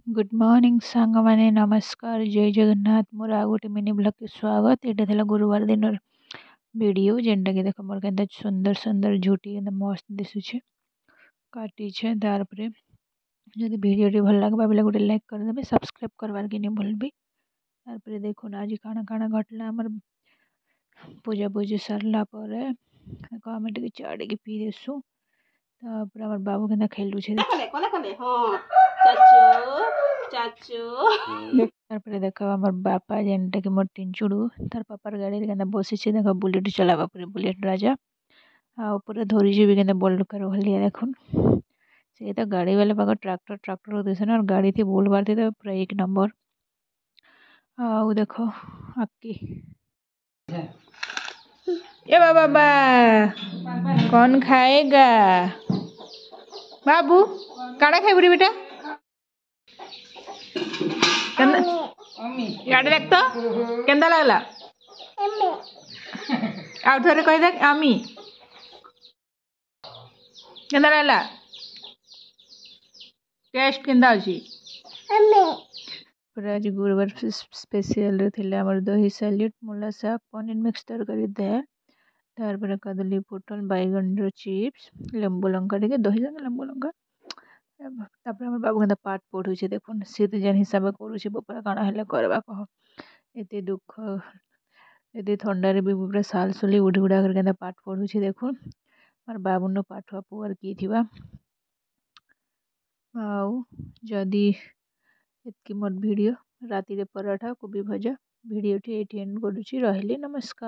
Good morning सांग माने नमस्कार जय जगन्नाथ मोर आ गोटे मिनी ब्लॉग के स्वागत। यहाँ था गुरुवार दिन वीडियो जेनटा कि देख मोर के सुंदर सुंदर झूठी मस्त दिशुचे काटी तार जदि वीडियो भल लगे बोले गोटे लाइक करदे सब्सक्राइब करवार के नहीं भूलबी। तार देखुन आज काଣା काଣା घटला आमर पूजा पूजी सरला आम टे चा टे पी देसु। तापर आमर बाबू के खेलुचे तारपरे देख आमर बापा जेनटा कि मोर टिंचुड़ू तार पापार गाड़ी के बसी देख बुलेट चलावा बुलेट राजा आगे धरी भी के बोल्ड कर भलिया देखुन से तो गाड़ी वाले पाक ट्रैक्टर ट्रैक्टर होते और गाड़ी थी बोल बार थी तो पूरा एक नंबर आओ देखो अक्की ए बाबा कौन खाएगा बाबू काड़ा खाइबरी बेटा याद देख तो केंदा लगला आउ थोड़े कह देख आमी केंदा लगला टेस्ट केंदा अछि आज गुरुवार स्पेशल थे आमर दही सैलेड मूला शाग पनीर मिक्स तरकारी दे तार कदली पोटल बैगन चिप्स लेंबू लंका टे दही संगे लेंबू लंका तापर बाबू के पाठ पढ़ुचे देखुन सी तो जेन हिसाब करुचे बपरा काଣା हेले करवा कह एते दुख एते थंडारे भी पूरा साल सुली उड़ी उड़ा करके पाठ पढ़ुचे देखुन मार बाबून पाठुआ पुआर की थिबा आउ जदि एतकी मोर वीडियो राति रे पराठा कोबी भजा वीडियो टी एंड करुची रहली नमस्कार।